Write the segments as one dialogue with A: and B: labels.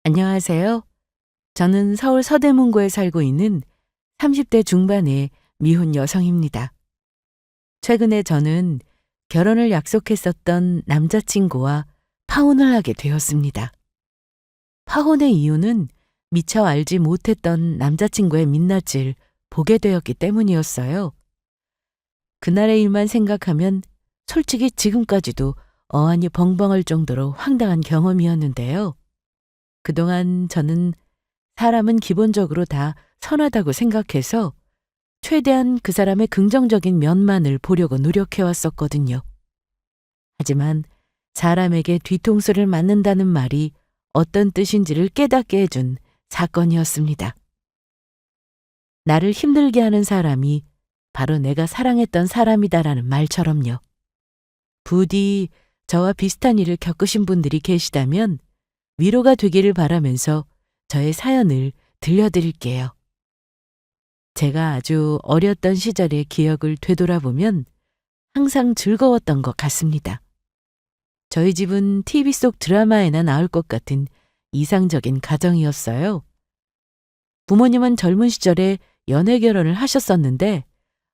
A: 안녕하세요. 저는 서울 서대문구에 살고 있는 30대 중반의 미혼 여성입니다. 최근에 저는 결혼을 약속했었던 남자친구와 파혼을 하게 되었습니다. 파혼의 이유는 미처 알지 못했던 남자친구의 민낯을 보게 되었기 때문이었어요. 그날의 일만 생각하면 솔직히 지금까지도 어안이 벙벙할 정도로 황당한 경험이었는데요. 그동안 저는 사람은 기본적으로 다 선하다고 생각해서 최대한 그 사람의 긍정적인 면만을 보려고 노력해 왔었거든요. 하지만 사람에게 뒤통수를 맞는다는 말이 어떤 뜻인지를 깨닫게 해준 사건이었습니다. 나를 힘들게 하는 사람이 바로 내가 사랑했던 사람이다라는 말처럼요. 부디 저와 비슷한 일을 겪으신 분들이 계시다면 위로가 되기를 바라면서 저의 사연을 들려드릴게요. 제가 아주 어렸던 시절의 기억을 되돌아보면 항상 즐거웠던 것 같습니다. 저희 집은 TV 속 드라마에나 나올 것 같은 이상적인 가정이었어요. 부모님은 젊은 시절에 연애 결혼을 하셨었는데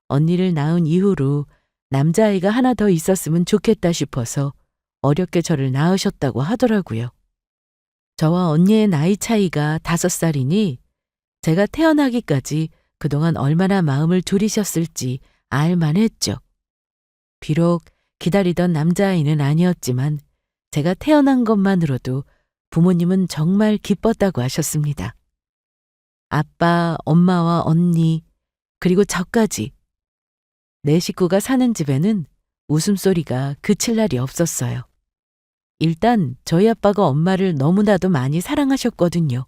A: 언니를 낳은 이후로 남자아이가 하나 더 있었으면 좋겠다 싶어서 어렵게 저를 낳으셨다고 하더라고요. 저와 언니의 나이 차이가 5살이니 제가 태어나기까지 그동안 얼마나 마음을 졸이셨을지 알만했죠. 비록 기다리던 남자아이는 아니었지만 제가 태어난 것만으로도 부모님은 정말 기뻤다고 하셨습니다. 아빠, 엄마와 언니, 그리고 저까지 내 식구가 사는 집에는 웃음소리가 그칠 날이 없었어요. 일단 저희 아빠가 엄마를 너무나도 많이 사랑하셨거든요.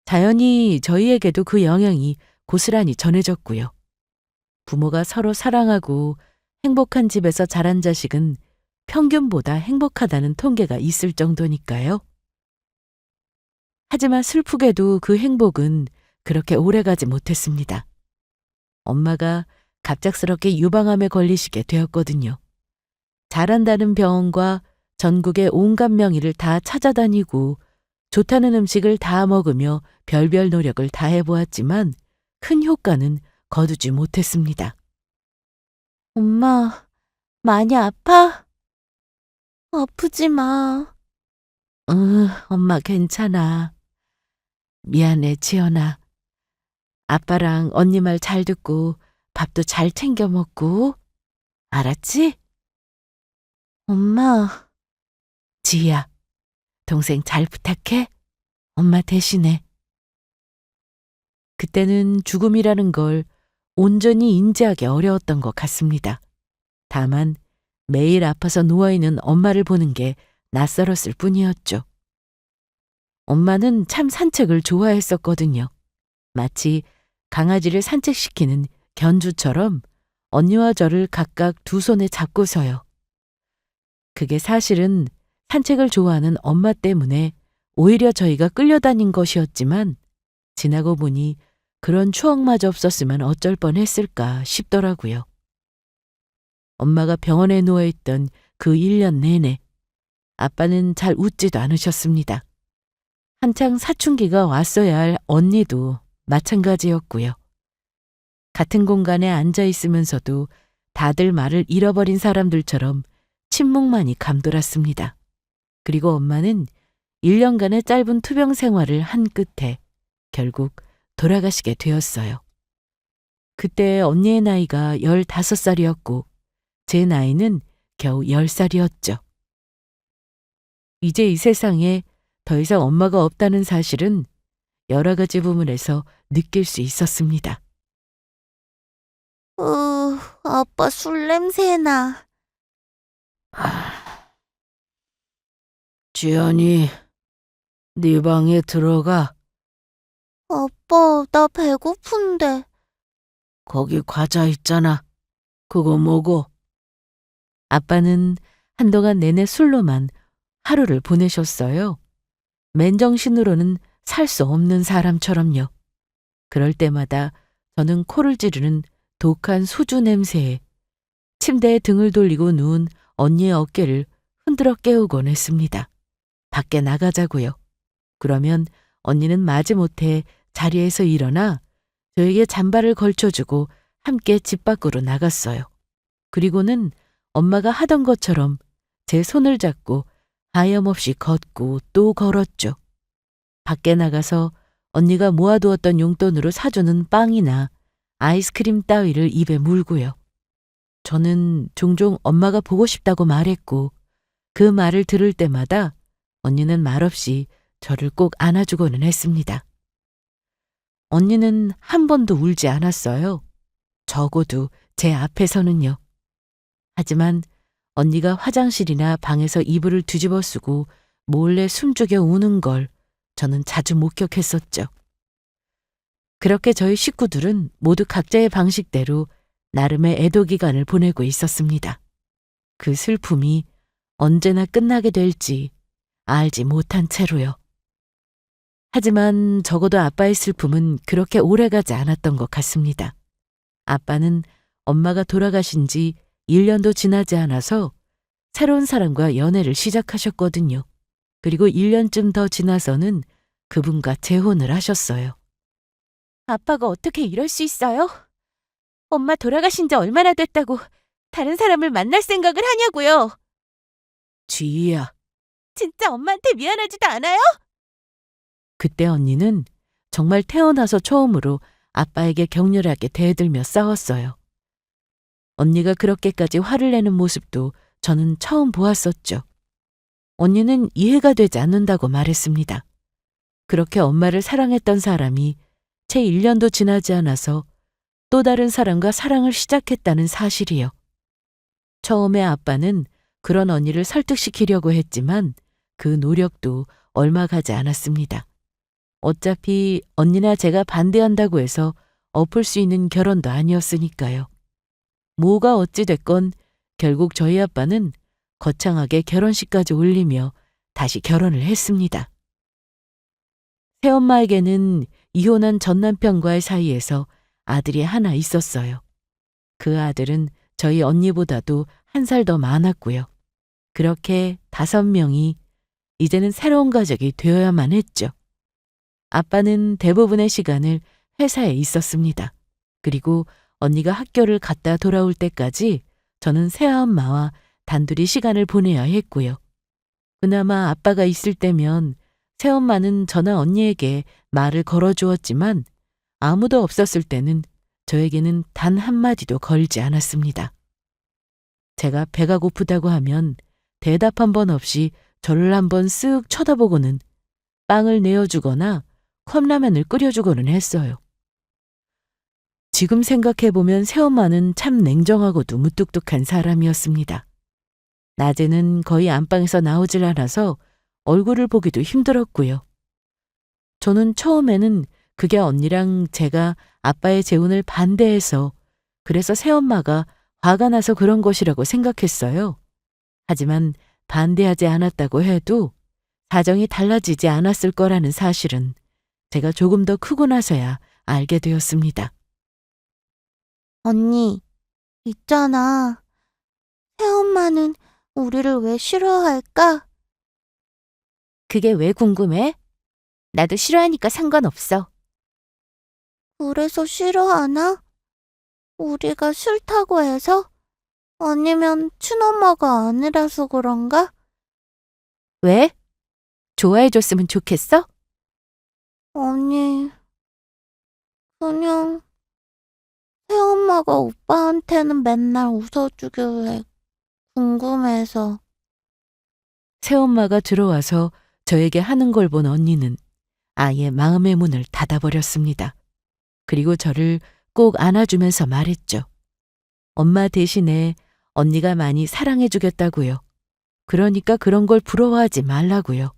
A: 자연히 저희에게도 그 영향이 고스란히 전해졌고요. 부모가 서로 사랑하고 행복한 집에서 자란 자식은 평균보다 행복하다는 통계가 있을 정도니까요. 하지만 슬프게도 그 행복은 그렇게 오래가지 못했습니다. 엄마가 갑작스럽게 유방암에 걸리시게 되었거든요. 잘한다는 병원과 전국의 온갖 명의를 다 찾아다니고 좋다는 음식을 다 먹으며 별별 노력을 다 해보았지만 큰 효과는 거두지 못했습니다.
B: 엄마, 많이 아파? 아프지 마.
A: 엄마 괜찮아. 미안해, 지연아. 아빠랑 언니 말 잘 듣고 밥도 잘 챙겨 먹고. 알았지?
B: 엄마,
A: 지희야, 동생 잘 부탁해. 엄마 대신에. 그때는 죽음이라는 걸 온전히 인지하기 어려웠던 것 같습니다. 다만 매일 아파서 누워있는 엄마를 보는 게 낯설었을 뿐이었죠. 엄마는 참 산책을 좋아했었거든요. 마치 강아지를 산책시키는 견주처럼 언니와 저를 각각 두 손에 잡고서요. 그게 사실은 산책을 좋아하는 엄마 때문에 오히려 저희가 끌려다닌 것이었지만 지나고 보니 그런 추억마저 없었으면 어쩔 뻔했을까 싶더라고요. 엄마가 병원에 누워있던 그 1년 내내 아빠는 잘 웃지도 않으셨습니다. 한창 사춘기가 왔어야 할 언니도 마찬가지였고요. 같은 공간에 앉아 있으면서도 다들 말을 잃어버린 사람들처럼 침묵만이 감돌았습니다. 그리고 엄마는 1년간의 짧은 투병 생활을 한 끝에 결국 돌아가시게 되었어요. 그때 언니의 나이가 15살이었고 제 나이는 겨우 10살이었죠. 이제 이 세상에 더 이상 엄마가 없다는 사실은 여러 가지 부분에서 느낄 수 있었습니다.
B: 아빠 술 냄새 나.
A: 지연이, 네 방에 들어가.
B: 아빠, 나 배고픈데.
A: 거기 과자 있잖아. 그거 먹어. 아빠는 한동안 내내 술로만 하루를 보내셨어요. 맨정신으로는 살 수 없는 사람처럼요. 그럴 때마다 저는 코를 찌르는 독한 소주 냄새에 침대에 등을 돌리고 누운 언니의 어깨를 흔들어 깨우곤 했습니다. 밖에 나가자고요. 그러면 언니는 마지못해 자리에서 일어나 저에게 잠바를 걸쳐주고 함께 집 밖으로 나갔어요. 그리고는 엄마가 하던 것처럼 제 손을 잡고 하염없이 걷고 또 걸었죠. 밖에 나가서 언니가 모아두었던 용돈으로 사주는 빵이나 아이스크림 따위를 입에 물고요. 저는 종종 엄마가 보고 싶다고 말했고 그 말을 들을 때마다 언니는 말없이 저를 꼭 안아주고는 했습니다. 언니는 한 번도 울지 않았어요. 적어도 제 앞에서는요. 하지만 언니가 화장실이나 방에서 이불을 뒤집어 쓰고 몰래 숨죽여 우는 걸 저는 자주 목격했었죠. 그렇게 저희 식구들은 모두 각자의 방식대로 나름의 애도 기간을 보내고 있었습니다. 그 슬픔이 언제나 끝나게 될지 알지 못한 채로요. 하지만 적어도 아빠의 슬픔은 그렇게 오래가지 않았던 것 같습니다. 아빠는 엄마가 돌아가신 지 1년도 지나지 않아서 새로운 사람과 연애를 시작하셨거든요. 그리고 1년쯤 더 지나서는 그분과 재혼을 하셨어요.
B: 아빠가 어떻게 이럴 수 있어요? 엄마 돌아가신 지 얼마나 됐다고 다른 사람을 만날 생각을 하냐고요.
A: 쥐야.
B: 진짜 엄마한테 미안하지도 않아요?
A: 그때 언니는 정말 태어나서 처음으로 아빠에게 격렬하게 대들며 싸웠어요. 언니가 그렇게까지 화를 내는 모습도 저는 처음 보았었죠. 언니는 이해가 되지 않는다고 말했습니다. 그렇게 엄마를 사랑했던 사람이 채 1년도 지나지 않아서 또 다른 사람과 사랑을 시작했다는 사실이요. 처음에 아빠는 그런 언니를 설득시키려고 했지만 그 노력도 얼마 가지 않았습니다. 어차피 언니나 제가 반대한다고 해서 엎을 수 있는 결혼도 아니었으니까요. 뭐가 어찌됐건 결국 저희 아빠는 거창하게 결혼식까지 올리며 다시 결혼을 했습니다. 새엄마에게는 이혼한 전 남편과의 사이에서 아들이 하나 있었어요. 그 아들은 저희 언니보다도 한 살 더 많았고요. 그렇게 5명이 이제는 새로운 가족이 되어야만 했죠. 아빠는 대부분의 시간을 회사에 있었습니다. 그리고 언니가 학교를 갔다 돌아올 때까지 저는 새엄마와 단둘이 시간을 보내야 했고요. 그나마 아빠가 있을 때면 새엄마는 저나 언니에게 말을 걸어주었지만 아무도 없었을 때는 저에게는 단 한마디도 걸지 않았습니다. 제가 배가 고프다고 하면 대답 한 번 없이 저를 한번 쓱 쳐다보고는 빵을 내어주거나 컵라면을 끓여주고는 했어요. 지금 생각해보면 새엄마는 참 냉정하고도 무뚝뚝한 사람이었습니다. 낮에는 거의 안방에서 나오질 않아서 얼굴을 보기도 힘들었고요. 저는 처음에는 그게 언니랑 제가 아빠의 재혼을 반대해서 그래서 새엄마가 화가 나서 그런 것이라고 생각했어요. 하지만 반대하지 않았다고 해도 사정이 달라지지 않았을 거라는 사실은 제가 조금 더 크고 나서야 알게 되었습니다.
B: 언니, 있잖아. 새엄마는 우리를 왜 싫어할까? 그게 왜 궁금해? 나도 싫어하니까 상관없어. 그래서 싫어하나? 우리가 싫다고 해서? 아니면 친엄마가 아니라서 그런가? 왜? 좋아해줬으면 좋겠어? 아니, 그냥 새엄마가 오빠한테는 맨날 웃어주길래 궁금해서.
A: 새엄마가 들어와서 저에게 하는 걸 본 언니는 아예 마음의 문을 닫아버렸습니다. 그리고 저를 꼭 안아주면서 말했죠. 엄마 대신에 언니가 많이 사랑해주겠다고요. 그러니까 그런 걸 부러워하지 말라고요.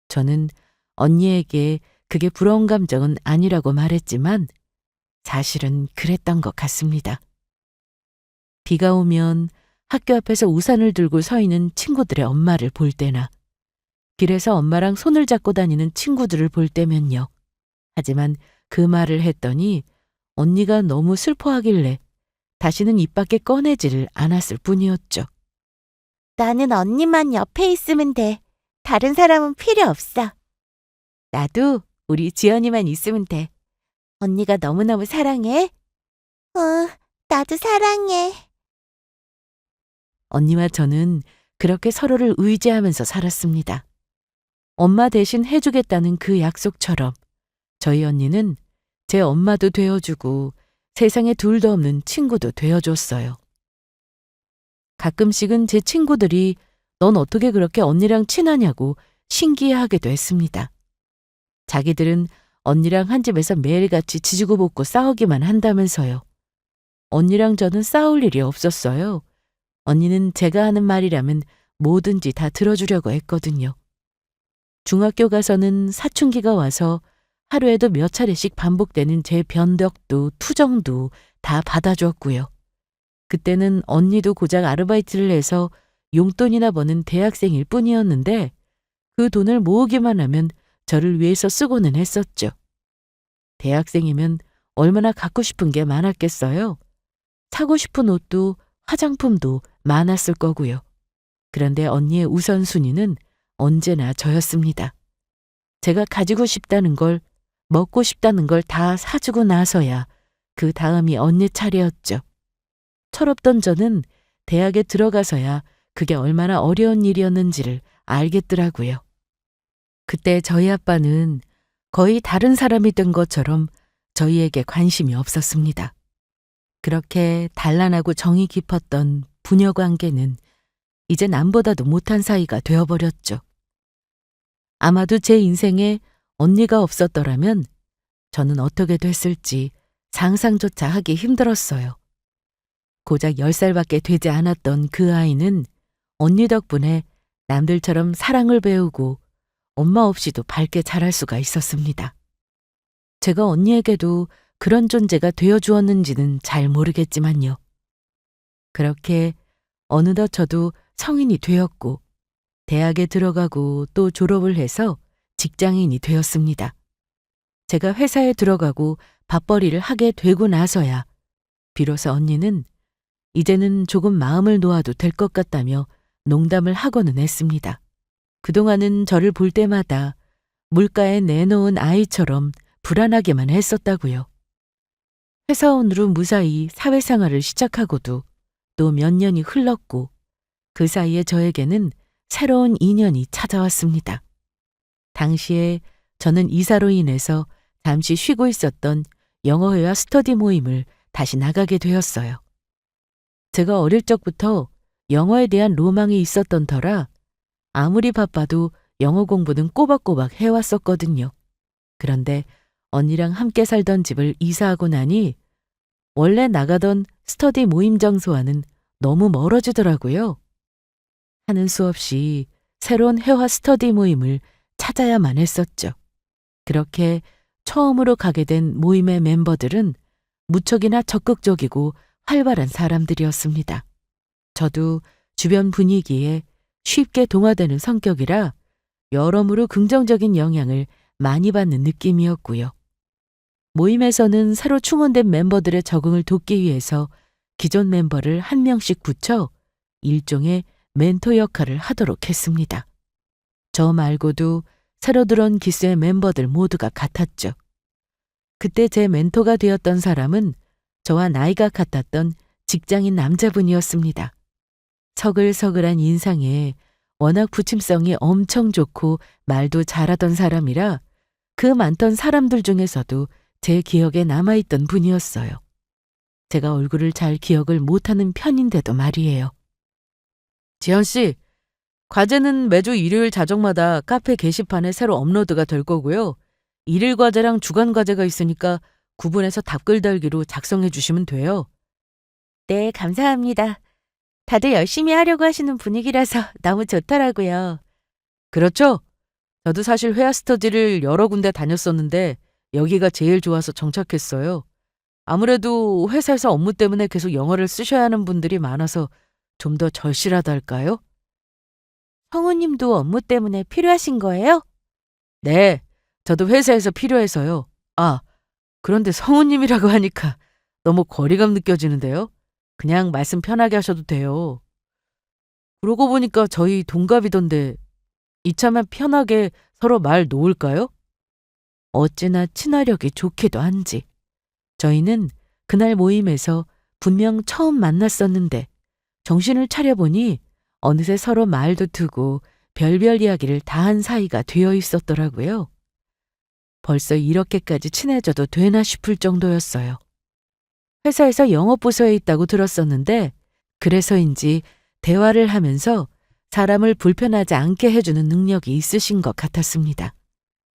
A: 저는 언니에게 그게 부러운 감정은 아니라고 말했지만 사실은 그랬던 것 같습니다. 비가 오면 학교 앞에서 우산을 들고 서 있는 친구들의 엄마를 볼 때나 길에서 엄마랑 손을 잡고 다니는 친구들을 볼 때면요. 하지만 그 말을 했더니 언니가 너무 슬퍼하길래 다시는 입 밖에 꺼내지를 않았을 뿐이었죠.
B: 나는 언니만 옆에 있으면 돼. 다른 사람은 필요 없어. 나도 우리 지연이만 있으면 돼. 언니가 너무너무 사랑해. 나도 사랑해.
A: 언니와 저는 그렇게 서로를 의지하면서 살았습니다. 엄마 대신 해주겠다는 그 약속처럼 저희 언니는 제 엄마도 되어주고 세상에 둘도 없는 친구도 되어줬어요. 가끔씩은 제 친구들이 넌 어떻게 그렇게 언니랑 친하냐고 신기해하기도 했습니다. 자기들은 언니랑 한 집에서 매일같이 지지고 볶고 싸우기만 한다면서요. 언니랑 저는 싸울 일이 없었어요. 언니는 제가 하는 말이라면 뭐든지 다 들어주려고 했거든요. 중학교 가서는 사춘기가 와서 하루에도 몇 차례씩 반복되는 제 변덕도 투정도 다 받아줬고요. 그때는 언니도 고작 아르바이트를 해서 용돈이나 버는 대학생일 뿐이었는데 그 돈을 모으기만 하면 저를 위해서 쓰고는 했었죠. 대학생이면 얼마나 갖고 싶은 게 많았겠어요. 사고 싶은 옷도 화장품도 많았을 거고요. 그런데 언니의 우선순위는 언제나 저였습니다. 제가 가지고 싶다는 걸, 먹고 싶다는 걸 다 사주고 나서야 그 다음이 언니 차례였죠. 철없던 저는 대학에 들어가서야 그게 얼마나 어려운 일이었는지를 알겠더라고요. 그때 저희 아빠는 거의 다른 사람이 된 것처럼 저희에게 관심이 없었습니다. 그렇게 단란하고 정이 깊었던 부녀 관계는 이제 남보다도 못한 사이가 되어버렸죠. 아마도 제 인생에 언니가 없었더라면 저는 어떻게 됐을지 상상조차 하기 힘들었어요. 고작 10살밖에 되지 않았던 그 아이는 언니 덕분에 남들처럼 사랑을 배우고 엄마 없이도 밝게 자랄 수가 있었습니다. 제가 언니에게도 그런 존재가 되어주었는지는 잘 모르겠지만요. 그렇게 어느덧 저도 성인이 되었고 대학에 들어가고 또 졸업을 해서 직장인이 되었습니다. 제가 회사에 들어가고 밥벌이를 하게 되고 나서야 비로소 언니는 이제는 조금 마음을 놓아도 될 것 같다며 농담을 하고는 했습니다. 그동안은 저를 볼 때마다 물가에 내놓은 아이처럼 불안하게만 했었다고요. 회사원으로 무사히 사회생활을 시작하고도 또 몇 년이 흘렀고 그 사이에 저에게는 새로운 인연이 찾아왔습니다. 당시에 저는 이사로 인해서 잠시 쉬고 있었던 영어회화 스터디 모임을 다시 나가게 되었어요. 제가 어릴 적부터 영어에 대한 로망이 있었던 터라 아무리 바빠도 영어 공부는 꼬박꼬박 해왔었거든요. 그런데 언니랑 함께 살던 집을 이사하고 나니 원래 나가던 스터디 모임 장소와는 너무 멀어지더라고요. 하는 수 없이 새로운 회화 스터디 모임을 찾아야만 했었죠. 그렇게 처음으로 가게 된 모임의 멤버들은 무척이나 적극적이고 활발한 사람들이었습니다. 저도 주변 분위기에 쉽게 동화되는 성격이라 여러모로 긍정적인 영향을 많이 받는 느낌이었고요. 모임에서는 새로 충원된 멤버들의 적응을 돕기 위해서 기존 멤버를 한 명씩 붙여 일종의 멘토 역할을 하도록 했습니다. 저 말고도 새로 들어온 기수의 멤버들 모두가 같았죠. 그때 제 멘토가 되었던 사람은 저와 나이가 같았던 직장인 남자분이었습니다. 서글서글한 인상에 워낙 부침성이 엄청 좋고 말도 잘하던 사람이라 그 많던 사람들 중에서도 제 기억에 남아있던 분이었어요. 제가 얼굴을 잘 기억을 못하는 편인데도 말이에요. 지연 씨, 과제는 매주 일요일 자정마다 카페 게시판에 새로 업로드가 될 거고요. 일일 과제랑 주간 과제가 있으니까 구분해서 답글 달기로 작성해 주시면 돼요.
B: 네, 감사합니다. 다들 열심히 하려고 하시는 분위기라서 너무 좋더라고요.
A: 그렇죠? 저도 사실 회화 스터디를 여러 군데 다녔었는데 여기가 제일 좋아서 정착했어요. 아무래도 회사에서 업무 때문에 계속 영어를 쓰셔야 하는 분들이 많아서 좀 더 절실하달까요?
B: 성우님도 업무 때문에 필요하신 거예요?
A: 네, 저도 회사에서 필요해서요. 아, 그런데 성우님이라고 하니까 너무 거리감 느껴지는데요. 그냥 말씀 편하게 하셔도 돼요. 그러고 보니까 저희 동갑이던데 이참에 편하게 서로 말 놓을까요? 어찌나 친화력이 좋기도 한지. 저희는 그날 모임에서 분명 처음 만났었는데 정신을 차려보니 어느새 서로 말도 트고 별별 이야기를 다 한 사이가 되어 있었더라고요. 벌써 이렇게까지 친해져도 되나 싶을 정도였어요. 회사에서 영업부서에 있다고 들었었는데 그래서인지 대화를 하면서 사람을 불편하지 않게 해주는 능력이 있으신 것 같았습니다.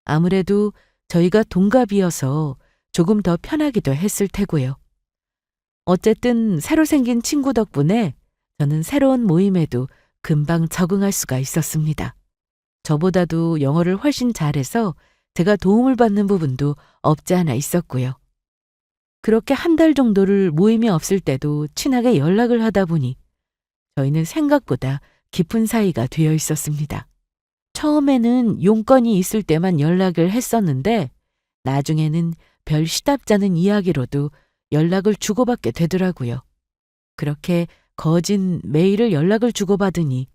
A: 아무래도 저희가 동갑이어서 조금 더 편하기도 했을 테고요. 어쨌든 새로 생긴 친구 덕분에 저는 새로운 모임에도 금방 적응할 수가 있었습니다. 저보다도 영어를 훨씬 잘해서 제가 도움을 받는 부분도 없지 않아 있었고요. 그렇게 한 달 정도를 모임이 없을 때도 친하게 연락을 하다 보니 저희는 생각보다 깊은 사이가 되어 있었습니다. 처음에는 용건이 있을 때만 연락을 했었는데 나중에는 별 시답잖은 이야기로도 연락을 주고받게 되더라고요. 그렇게 거진 매일을 연락을 주고받으니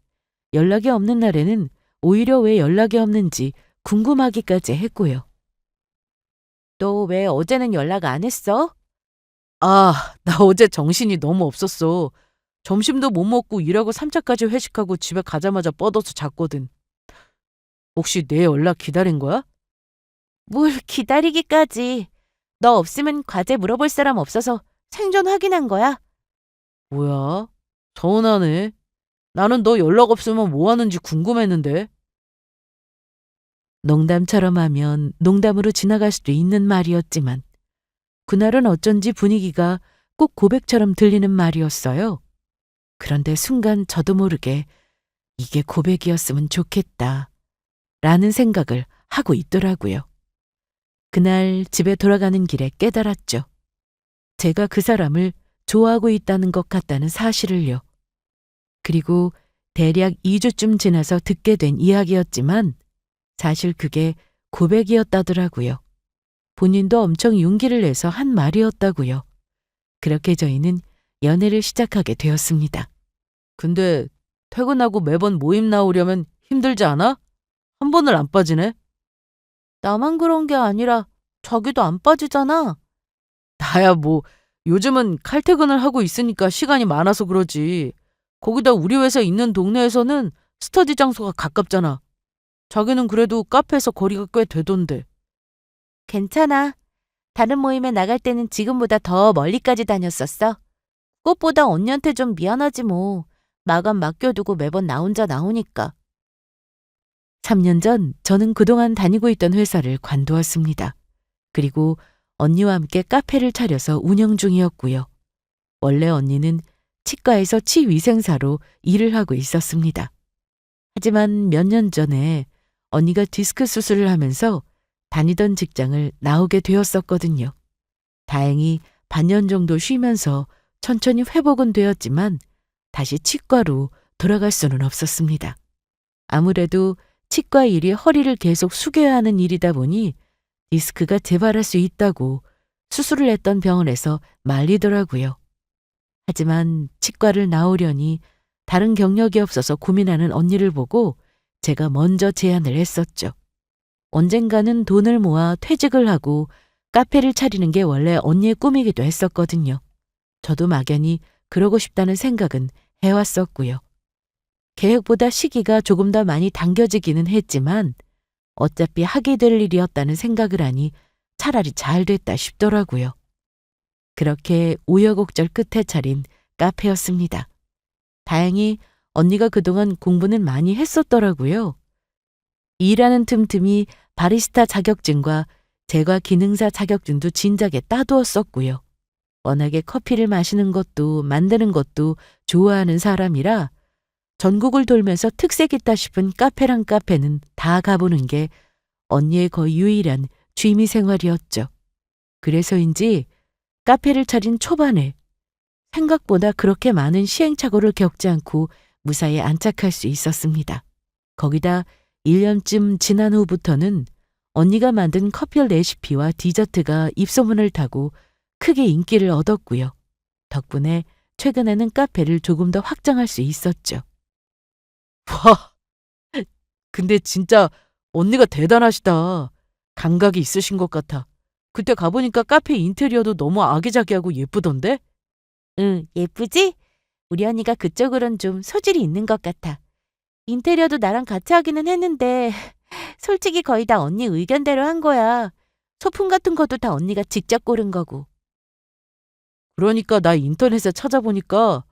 A: 연락이 없는 날에는 오히려 왜 연락이 없는지 궁금하기까지 했고요.
B: 너 왜 어제는 연락 안 했어?
A: 아, 나 어제 정신이 너무 없었어. 점심도 못 먹고 일하고 3차까지 회식하고 집에 가자마자 뻗어서 잤거든. 혹시 내 연락 기다린 거야?
B: 뭘 기다리기까지. 너 없으면 과제 물어볼 사람 없어서 생존 확인한 거야.
A: 뭐야? 서운하네. 나는 너 연락 없으면 뭐 하는지 궁금했는데. 농담처럼 하면 농담으로 지나갈 수도 있는 말이었지만 그날은 어쩐지 분위기가 꼭 고백처럼 들리는 말이었어요. 그런데 순간 저도 모르게 이게 고백이었으면 좋겠다 라는 생각을 하고 있더라고요. 그날 집에 돌아가는 길에 깨달았죠. 제가 그 사람을 좋아하고 있다는 것 같다는 사실을요. 그리고 대략 2주쯤 지나서 듣게 된 이야기였지만 사실 그게 고백이었다더라고요. 본인도 엄청 용기를 내서 한 말이었다고요. 그렇게 저희는 연애를 시작하게 되었습니다. 근데 퇴근하고 매번 모임 나오려면 힘들지 않아? 한 번을 안 빠지네?
B: 나만 그런 게 아니라 자기도 안 빠지잖아.
A: 나야 뭐 요즘은 칼퇴근을 하고 있으니까 시간이 많아서 그러지. 거기다 우리 회사 있는 동네에서는 스터디 장소가 가깝잖아. 자기는 그래도 카페에서 거리가 꽤 되던데.
B: 괜찮아. 다른 모임에 나갈 때는 지금보다 더 멀리까지 다녔었어. 그것보다 언니한테 좀 미안하지 뭐. 마감 맡겨두고 매번 나 혼자 나오니까.
A: 3년 전 저는 그동안 다니고 있던 회사를 관두었습니다. 그리고 언니와 함께 카페를 차려서 운영 중이었고요. 원래 언니는 치과에서 치위생사로 일을 하고 있었습니다. 하지만 몇 년 전에 언니가 디스크 수술을 하면서 다니던 직장을 나오게 되었었거든요. 다행히 반년 정도 쉬면서 천천히 회복은 되었지만 다시 치과로 돌아갈 수는 없었습니다. 아무래도 치과 일이 허리를 계속 숙여야 하는 일이다 보니 디스크가 재발할 수 있다고 수술을 했던 병원에서 말리더라고요. 하지만 치과를 나오려니 다른 경력이 없어서 고민하는 언니를 보고 제가 먼저 제안을 했었죠. 언젠가는 돈을 모아 퇴직을 하고 카페를 차리는 게 원래 언니의 꿈이기도 했었거든요. 저도 막연히 그러고 싶다는 생각은 해왔었고요. 계획보다 시기가 조금 더 많이 당겨지기는 했지만 어차피 하게 될 일이었다는 생각을 하니 차라리 잘 됐다 싶더라고요. 그렇게 우여곡절 끝에 차린 카페였습니다. 다행히 언니가 그동안 공부는 많이 했었더라고요. 일하는 틈틈이 바리스타 자격증과 제과 기능사 자격증도 진작에 따두었었고요. 워낙에 커피를 마시는 것도 만드는 것도 좋아하는 사람이라 전국을 돌면서 특색 있다 싶은 카페랑 카페는 다 가보는 게 언니의 거의 유일한 취미 생활이었죠. 그래서인지 카페를 차린 초반에 생각보다 그렇게 많은 시행착오를 겪지 않고 무사히 안착할 수 있었습니다. 거기다 1년쯤 지난 후부터는 언니가 만든 커피 레시피와 디저트가 입소문을 타고 크게 인기를 얻었고요. 덕분에 최근에는 카페를 조금 더 확장할 수 있었죠. 와, 근데 진짜 언니가 대단하시다. 감각이 있으신 것 같아. 그때 가보니까 카페 인테리어도 너무 아기자기하고 예쁘던데?
B: 응, 예쁘지? 우리 언니가 그쪽으론 좀 소질이 있는 것 같아. 인테리어도 나랑 같이 하기는 했는데 솔직히 거의 다 언니 의견대로 한 거야. 소품 같은 것도 다 언니가 직접 고른 거고.
A: 그러니까 나 인터넷에 찾아보니까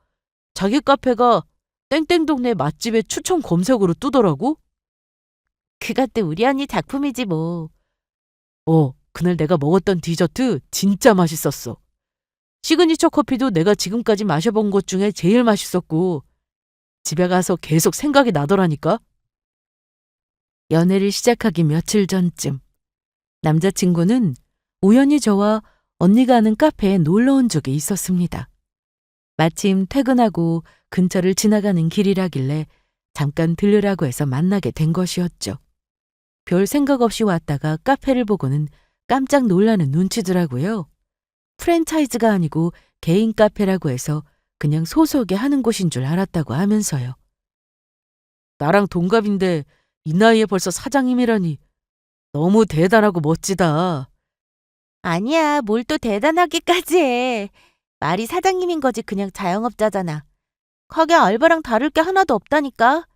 A: 자기 카페가 땡땡 동네 맛집의 추천 검색으로 뜨더라고?
B: 그것도 우리 언니 작품이지 뭐.
A: 그날 내가 먹었던 디저트 진짜 맛있었어. 시그니처 커피도 내가 지금까지 마셔본 것 중에 제일 맛있었고, 집에 가서 계속 생각이 나더라니까? 연애를 시작하기 며칠 전쯤, 남자친구는 우연히 저와 언니가 아는 카페에 놀러 온 적이 있었습니다. 마침 퇴근하고 근처를 지나가는 길이라길래 잠깐 들르라고 해서 만나게 된 것이었죠. 별 생각 없이 왔다가 카페를 보고는 깜짝 놀라는 눈치더라고요. 프랜차이즈가 아니고 개인 카페라고 해서 그냥 소소하게 하는 곳인 줄 알았다고 하면서요. 나랑 동갑인데 이 나이에 벌써 사장님이라니 너무 대단하고 멋지다.
B: 아니야, 뭘 또 대단하기까지 해. 말이 사장님인 거지 그냥 자영업자잖아. 가게 알바랑 다를 게 하나도 없다니까.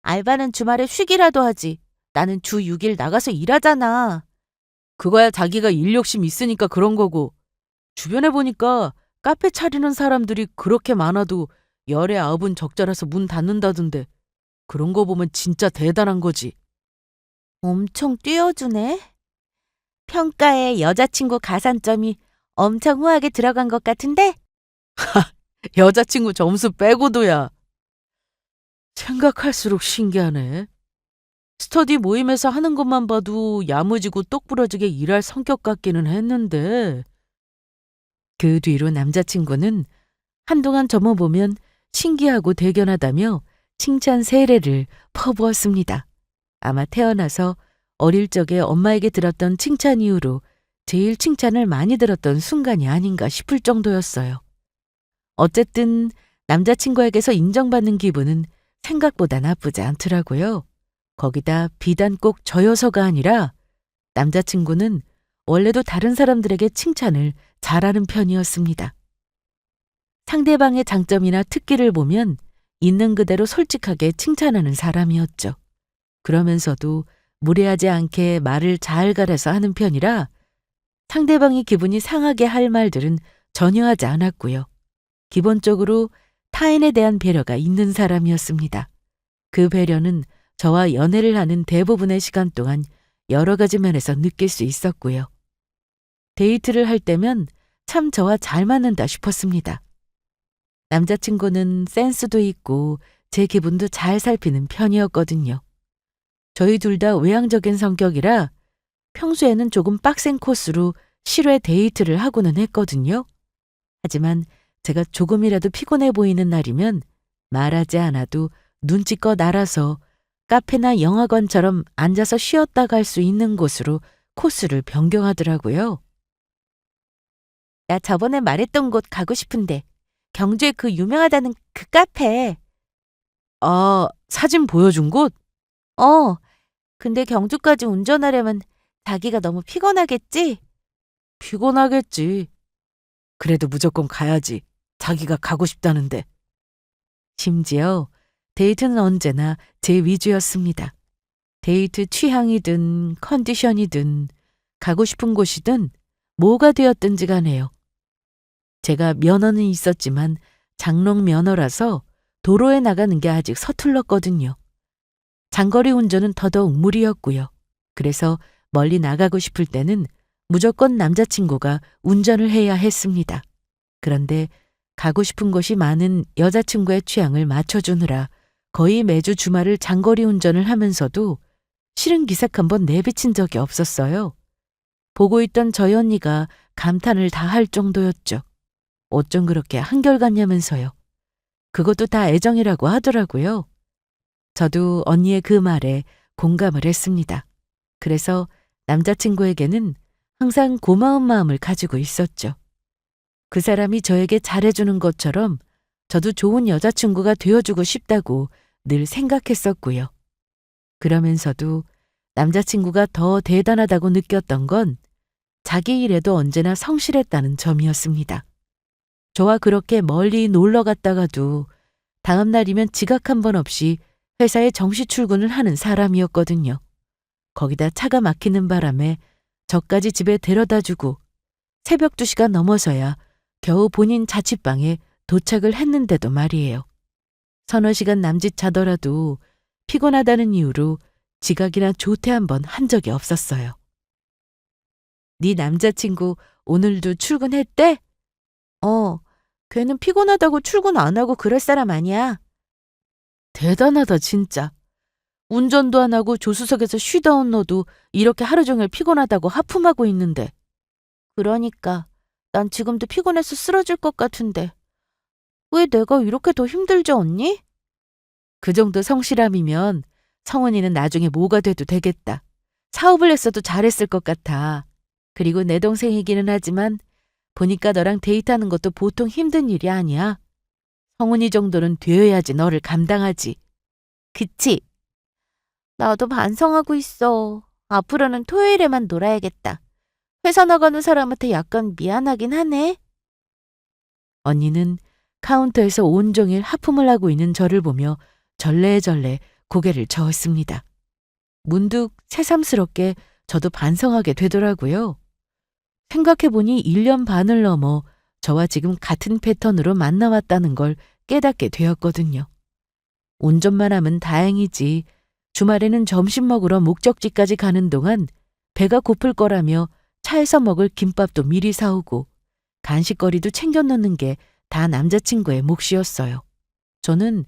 B: 알바는 주말에 쉬기라도 하지. 나는 주 6일 나가서 일하잖아.
A: 그거야 자기가 일 욕심 있으니까 그런 거고, 주변에 보니까 카페 차리는 사람들이 그렇게 많아도 열에 아홉은 적자라서 문 닫는다던데, 그런 거 보면 진짜 대단한 거지.
B: 엄청 띄워주네. 평가에 여자친구 가산점이 엄청 후하게 들어간 것 같은데?
A: 여자친구 점수 빼고도야. 생각할수록 신기하네. 스터디 모임에서 하는 것만 봐도 야무지고 똑부러지게 일할 성격 같기는 했는데, 그 뒤로 남자친구는 한동안 저만 보면 신기하고 대견하다며 칭찬 세례를 퍼부었습니다. 아마 태어나서 어릴 적에 엄마에게 들었던 칭찬 이후로 제일 칭찬을 많이 들었던 순간이 아닌가 싶을 정도였어요. 어쨌든 남자친구에게서 인정받는 기분은 생각보다 나쁘지 않더라고요. 거기다 비단 꼭 저여서가 아니라 남자친구는 원래도 다른 사람들에게 칭찬을 잘하는 편이었습니다. 상대방의 장점이나 특기를 보면 있는 그대로 솔직하게 칭찬하는 사람이었죠. 그러면서도 무례하지 않게 말을 잘 갈아서 하는 편이라 상대방이 기분이 상하게 할 말들은 전혀 하지 않았고요. 기본적으로 타인에 대한 배려가 있는 사람이었습니다. 그 배려는 저와 연애를 하는 대부분의 시간 동안 여러 가지 면에서 느낄 수 있었고요. 데이트를 할 때면 참 저와 잘 맞는다 싶었습니다. 남자친구는 센스도 있고 제 기분도 잘 살피는 편이었거든요. 저희 둘 다 외향적인 성격이라 평소에는 조금 빡센 코스로 실외 데이트를 하고는 했거든요. 하지만 제가 조금이라도 피곤해 보이는 날이면 말하지 않아도 눈치껏 알아서 카페나 영화관처럼 앉아서 쉬었다 갈 수 있는 곳으로 코스를 변경하더라고요. 나 저번에 말했던 곳 가고 싶은데 경주에 그 유명하다는 그 카페. 아, 사진 보여준 곳? 근데 경주까지 운전하려면 자기가 너무 피곤하겠지? 피곤하겠지. 그래도 무조건 가야지. 자기가 가고 싶다는데. 심지어 데이트는 언제나 제 위주였습니다. 데이트 취향이든 컨디션이든 가고 싶은 곳이든 뭐가 되었든지 간에요. 제가 면허는 있었지만 장롱 면허라서 도로에 나가는 게 아직 서툴렀거든요. 장거리 운전은 더더욱 무리였고요. 그래서 멀리 나가고 싶을 때는 무조건 남자친구가 운전을 해야 했습니다. 그런데 가고 싶은 곳이 많은 여자친구의 취향을 맞춰주느라 거의 매주 주말을 장거리 운전을 하면서도 싫은 기색 한번 내비친 적이 없었어요. 보고 있던 저희 언니가 감탄을 다 할 정도였죠. 어쩜 그렇게 한결같냐면서요. 그것도 다 애정이라고 하더라고요. 저도 언니의 그 말에 공감을 했습니다. 그래서 남자친구에게는 항상 고마운 마음을 가지고 있었죠. 그 사람이 저에게 잘해주는 것처럼 저도 좋은 여자친구가 되어주고 싶다고 늘 생각했었고요. 그러면서도 남자친구가 더 대단하다고 느꼈던 건 자기 일에도 언제나 성실했다는 점이었습니다. 저와 그렇게 멀리 놀러 갔다가도 다음 날이면 지각 한 번 없이 회사에 정시 출근을 하는 사람이었거든요. 거기다 차가 막히는 바람에 저까지 집에 데려다주고 새벽 2시가 넘어서야 겨우 본인 자취방에 도착을 했는데도 말이에요. 서너 시간 남짓 자더라도 피곤하다는 이유로 지각이나 조퇴 한 번 한 적이 없었어요. 네 남자친구 오늘도 출근했대?
B: 걔는 피곤하다고 출근 안 하고 그럴 사람 아니야.
A: 대단하다 진짜. 운전도 안 하고 조수석에서 쉬다 온 너도 이렇게 하루 종일 피곤하다고 하품하고 있는데.
B: 그러니까 난 지금도 피곤해서 쓰러질 것 같은데. 왜 내가 이렇게 더 힘들지 언니?
A: 그 정도 성실함이면 성은이는 나중에 뭐가 돼도 되겠다. 사업을 했어도 잘했을 것 같아. 그리고 내 동생이기는 하지만 보니까 너랑 데이트하는 것도 보통 힘든 일이 아니야. 성은이 정도는 되어야지 너를 감당하지. 그치?
B: 나도 반성하고 있어. 앞으로는 토요일에만 놀아야겠다. 회사 나가는 사람한테 약간 미안하긴 하네.
A: 언니는 카운터에서 온종일 하품을 하고 있는 저를 보며 절레절레 고개를 저었습니다. 문득 새삼스럽게 저도 반성하게 되더라고요. 생각해보니 1년 반을 넘어 저와 지금 같은 패턴으로 만나왔다는 걸 깨닫게 되었거든요. 운전만 하면 다행이지 주말에는 점심 먹으러 목적지까지 가는 동안 배가 고플 거라며 차에서 먹을 김밥도 미리 사오고 간식거리도 챙겨 놓는 게 다 남자친구의 몫이었어요. 저는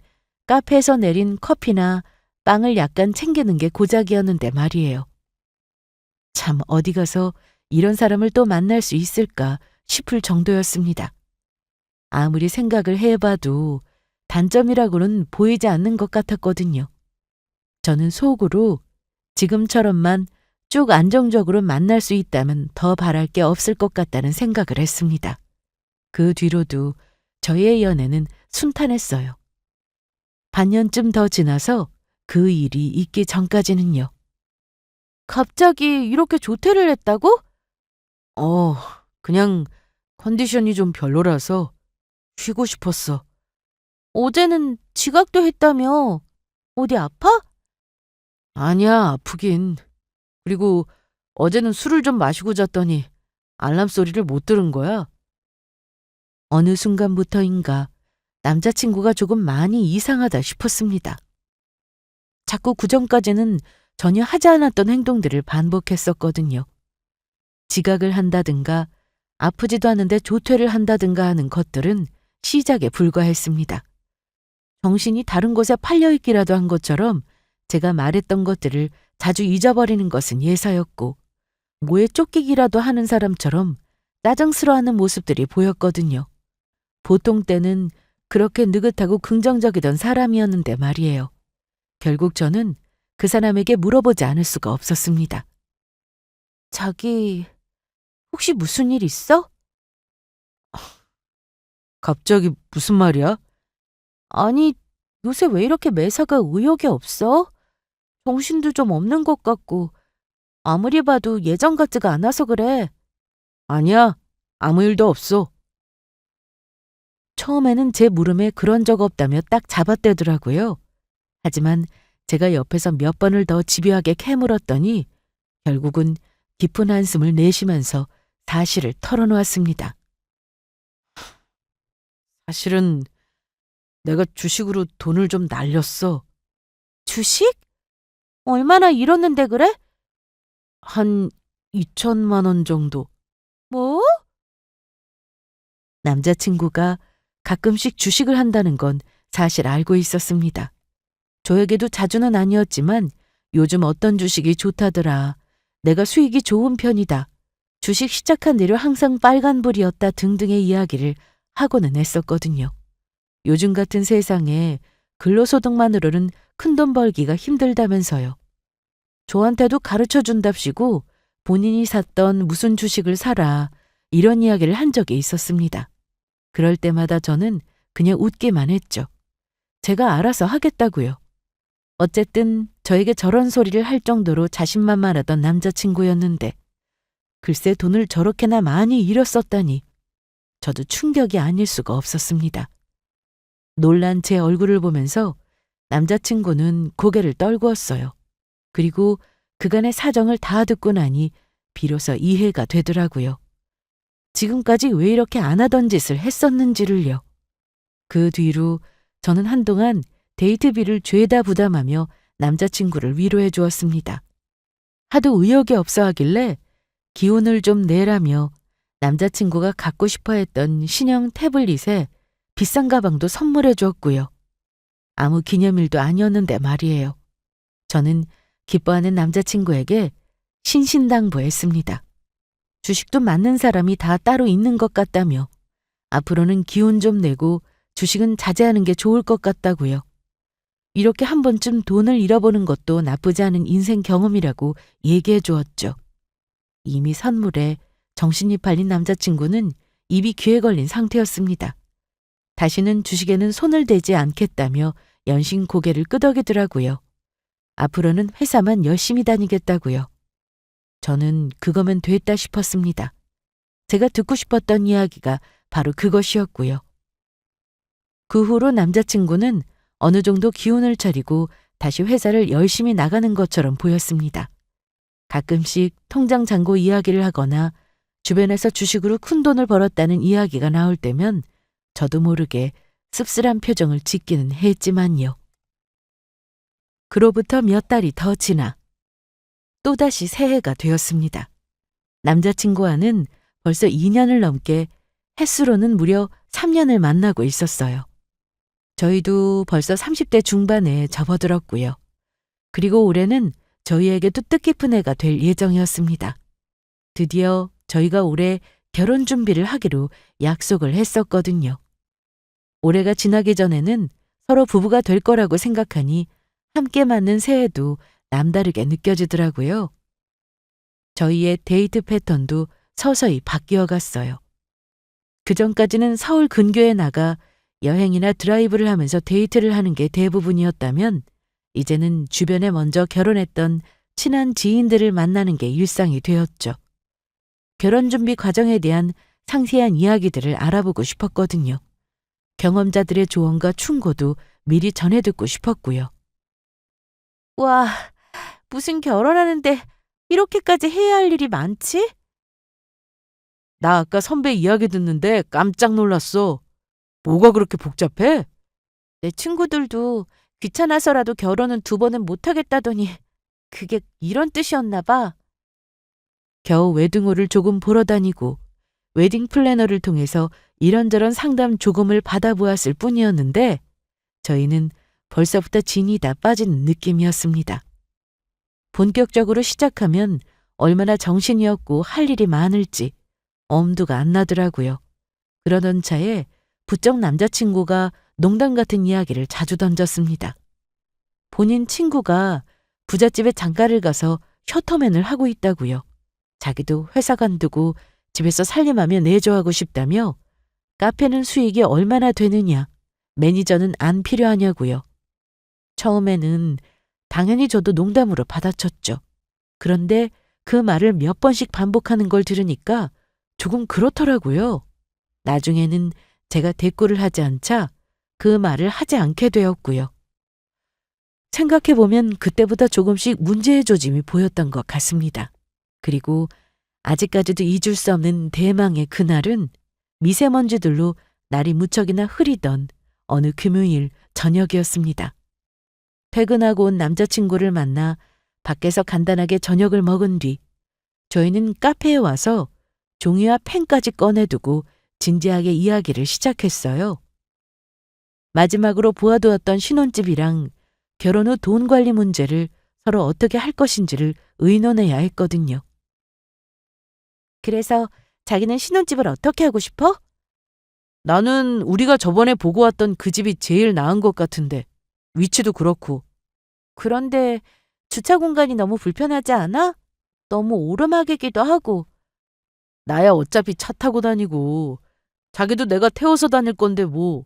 A: 카페에서 내린 커피나 빵을 약간 챙기는 게 고작이었는데 말이에요. 참 어디 가서 이런 사람을 또 만날 수 있을까 싶을 정도였습니다. 아무리 생각을 해봐도 단점이라고는 보이지 않는 것 같았거든요. 저는 속으로 지금처럼만 쭉 안정적으로 만날 수 있다면 더 바랄 게 없을 것 같다는 생각을 했습니다. 그 뒤로도 저의 연애는 순탄했어요. 반년쯤 더 지나서 그 일이 있기 전까지는요.
B: 갑자기 이렇게 조퇴를 했다고?
A: 그냥 컨디션이 좀 별로라서 쉬고 싶었어.
B: 어제는 지각도 했다며. 어디 아파?
A: 아니야, 아프긴. 그리고 어제는 술을 좀 마시고 잤더니 알람 소리를 못 들은 거야. 어느 순간부터인가 남자친구가 조금 많이 이상하다 싶었습니다. 자꾸 그전까지는 전혀 하지 않았던 행동들을 반복했었거든요. 지각을 한다든가 아프지도 않은데 조퇴를 한다든가 하는 것들은 시작에 불과했습니다. 정신이 다른 곳에 팔려있기라도 한 것처럼 제가 말했던 것들을 자주 잊어버리는 것은 예사였고 뭐에 쫓기기라도 하는 사람처럼 짜증스러워하는 모습들이 보였거든요. 보통 때는 그렇게 느긋하고 긍정적이던 사람이었는데 말이에요. 결국 저는 그 사람에게 물어보지 않을 수가 없었습니다.
B: 자기, 혹시 무슨 일 있어?
A: 갑자기 무슨 말이야?
B: 아니, 요새 왜 이렇게 매사가 의욕이 없어? 정신도 좀 없는 것 같고, 아무리 봐도 예전 같지가 않아서 그래.
A: 아니야, 아무 일도 없어. 처음에는 제 물음에 그런 적 없다며 딱 잡아떼더라고요. 하지만 제가 옆에서 몇 번을 더 집요하게 캐물었더니 결국은 깊은 한숨을 내쉬면서 사실을 털어놓았습니다. 사실은 내가 주식으로 돈을 좀 날렸어.
B: 주식? 얼마나 잃었는데 그래?
A: 한 2천만 원 정도.
B: 뭐?
A: 남자친구가 가끔씩 주식을 한다는 건 사실 알고 있었습니다. 저에게도 자주는 아니었지만 요즘 어떤 주식이 좋다더라. 내가 수익이 좋은 편이다. 주식 시작한 뒤로 항상 빨간불이었다 등등의 이야기를 하고는 했었거든요. 요즘 같은 세상에 근로소득만으로는 큰돈 벌기가 힘들다면서요. 저한테도 가르쳐준답시고 본인이 샀던 무슨 주식을 사라 이런 이야기를 한 적이 있었습니다. 그럴 때마다 저는 그냥 웃기만 했죠. 제가 알아서 하겠다고요. 어쨌든 저에게 저런 소리를 할 정도로 자신만만하던 남자친구였는데 글쎄 돈을 저렇게나 많이 잃었었다니 저도 충격이 아닐 수가 없었습니다. 놀란 제 얼굴을 보면서 남자친구는 고개를 떨구었어요. 그리고 그간의 사정을 다 듣고 나니 비로소 이해가 되더라고요. 지금까지 왜 이렇게 안 하던 짓을 했었는지를요. 그 뒤로 저는 한동안 데이트비를 죄다 부담하며 남자친구를 위로해 주었습니다. 하도 의욕이 없어 하길래 기운을 좀 내라며 남자친구가 갖고 싶어 했던 신형 태블릿에 비싼 가방도 선물해 주었고요. 아무 기념일도 아니었는데 말이에요. 저는 기뻐하는 남자친구에게 신신당부했습니다. 주식도 맞는 사람이 다 따로 있는 것 같다며 앞으로는 기운 좀 내고 주식은 자제하는 게 좋을 것 같다고요. 이렇게 한 번쯤 돈을 잃어보는 것도 나쁘지 않은 인생 경험이라고 얘기해 주었죠. 이미 선물에 정신이 팔린 남자친구는 입이 귀에 걸린 상태였습니다. 다시는 주식에는 손을 대지 않겠다며 연신 고개를 끄덕이더라고요. 앞으로는 회사만 열심히 다니겠다고요. 저는 그거면 됐다 싶었습니다. 제가 듣고 싶었던 이야기가 바로 그것이었고요. 그 후로 남자친구는 어느 정도 기운을 차리고 다시 회사를 열심히 나가는 것처럼 보였습니다. 가끔씩 통장 잔고 이야기를 하거나 주변에서 주식으로 큰 돈을 벌었다는 이야기가 나올 때면 저도 모르게 씁쓸한 표정을 짓기는 했지만요. 그로부터 몇 달이 더 지나 또다시 새해가 되었습니다. 남자친구와는 벌써 2년을 넘게 햇수로는 무려 3년을 만나고 있었어요. 저희도 벌써 30대 중반에 접어들었고요. 그리고 올해는 저희에게도 뜻깊은 해가 될 예정이었습니다. 드디어 저희가 올해 결혼 준비를 하기로 약속을 했었거든요. 올해가 지나기 전에는 서로 부부가 될 거라고 생각하니 함께 맞는 새해도 남다르게 느껴지더라고요. 저희의 데이트 패턴도 서서히 바뀌어 갔어요. 그전까지는 서울 근교에 나가 여행이나 드라이브를 하면서 데이트를 하는 게 대부분이었다면 이제는 주변에 먼저 결혼했던 친한 지인들을 만나는 게 일상이 되었죠. 결혼 준비 과정에 대한 상세한 이야기들을 알아보고 싶었거든요. 경험자들의 조언과 충고도 미리 전해 듣고 싶었고요.
B: 와, 무슨 결혼하는데 이렇게까지 해야 할 일이 많지?
A: 나 아까 선배 이야기 듣는데 깜짝 놀랐어. 뭐가 그렇게 복잡해?
B: 내 친구들도 귀찮아서라도 결혼은 2번은 못하겠다더니 그게 이런 뜻이었나 봐.
A: 겨우 웨딩홀을 조금 보러 다니고 웨딩 플래너를 통해서 이런저런 상담 조금을 받아보았을 뿐이었는데 저희는 벌써부터 진이 다 빠지는 느낌이었습니다. 본격적으로 시작하면 얼마나 정신이 없고 할 일이 많을지 엄두가 안 나더라고요. 그러던 차에 부쩍 남자친구가 농담 같은 이야기를 자주 던졌습니다. 본인 친구가 부잣집에 장가를 가서 셔터맨을 하고 있다고요. 자기도 회사 관두고 집에서 살림하며 내조하고 싶다며 카페는 수익이 얼마나 되느냐, 매니저는 안 필요하냐고요. 처음에는 당연히 저도 농담으로 받아쳤죠. 그런데 그 말을 몇 번씩 반복하는 걸 들으니까 조금 그렇더라고요. 나중에는 제가 대꾸를 하지 않자 그 말을 하지 않게 되었고요. 생각해보면 그때보다 조금씩 문제의 조짐이 보였던 것 같습니다. 그리고 아직까지도 잊을 수 없는 대망의 그날은 미세먼지들로 날이 무척이나 흐리던 어느 금요일 저녁이었습니다. 퇴근하고 온 남자친구를 만나 밖에서 간단하게 저녁을 먹은 뒤 저희는 카페에 와서 종이와 펜까지 꺼내두고 진지하게 이야기를 시작했어요. 마지막으로 보아두었던 신혼집이랑 결혼 후 돈 관리 문제를 서로 어떻게 할 것인지를 의논해야 했거든요.
B: 그래서 자기는 신혼집을 어떻게 하고 싶어?
A: 나는 우리가 저번에 보고 왔던 그 집이 제일 나은 것 같은데 위치도 그렇고.
B: 그런데 주차 공간이 너무 불편하지 않아? 너무 오르막이기도 하고.
A: 나야 어차피 차 타고 다니고 자기도 내가 태워서 다닐 건데 뭐.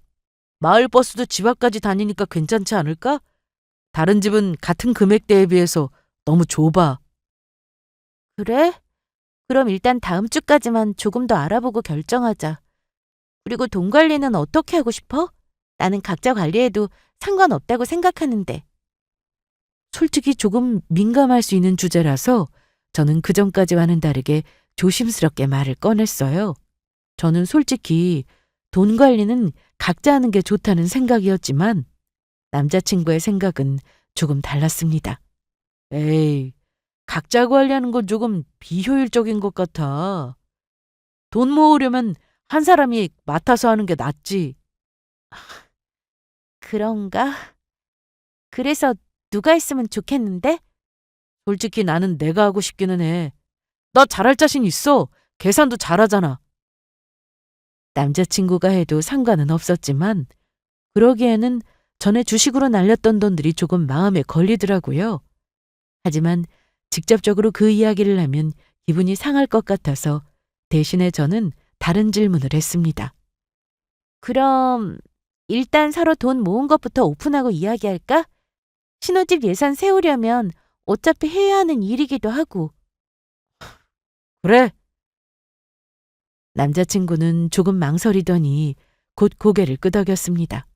A: 마을버스도 집 앞까지 다니니까 괜찮지 않을까? 다른 집은 같은 금액대에 비해서 너무 좁아.
B: 그래? 그럼 일단 다음 주까지만 조금 더 알아보고 결정하자. 그리고 돈 관리는 어떻게 하고 싶어? 나는 각자 관리해도 상관없다고 생각하는데.
A: 솔직히 조금 민감할 수 있는 주제라서 저는 그전까지와는 다르게 조심스럽게 말을 꺼냈어요. 저는 솔직히 돈 관리는 각자 하는 게 좋다는 생각이었지만 남자친구의 생각은 조금 달랐습니다. 에이, 각자 관리하는 건 조금 비효율적인 것 같아. 돈 모으려면 한 사람이 맡아서 하는 게 낫지.
B: 그런가? 그래서 누가 했으면 좋겠는데?
A: 솔직히 나는 내가 하고 싶기는 해. 나 잘할 자신 있어. 계산도 잘하잖아. 남자친구가 해도 상관은 없었지만 그러기에는 전에 주식으로 날렸던 돈들이 조금 마음에 걸리더라고요. 하지만 직접적으로 그 이야기를 하면 기분이 상할 것 같아서 대신에 저는 다른 질문을 했습니다.
B: 그럼 일단 서로 돈 모은 것부터 오픈하고 이야기할까? 신혼집 예산 세우려면 어차피 해야 하는 일이기도 하고.
A: 그래. 남자친구는 조금 망설이더니 곧 고개를 끄덕였습니다.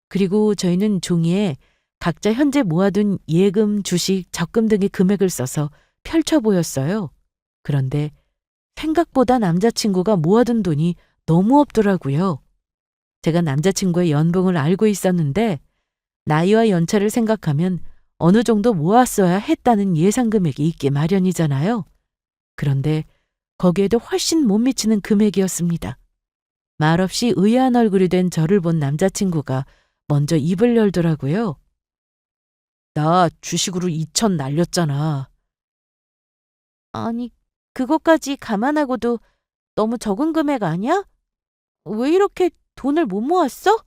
A: 그리고 저희는 종이에 각자 현재 모아둔 예금, 주식, 적금 등의 금액을 써서 펼쳐 보였어요. 그런데 생각보다 남자친구가 모아둔 돈이 너무 없더라고요. 제가 남자친구의 연봉을 알고 있었는데 나이와 연차를 생각하면 어느 정도 모았어야 했다는 예상 금액이 있기 마련이잖아요. 그런데 거기에도 훨씬 못 미치는 금액이었습니다. 말없이 의아한 얼굴이 된 저를 본 남자친구가 먼저 입을 열더라고요. 나 주식으로 2천 날렸잖아.
B: 아니, 그것까지 감안하고도 너무 적은 금액 아니야? 왜 이렇게 돈을 못 모았어?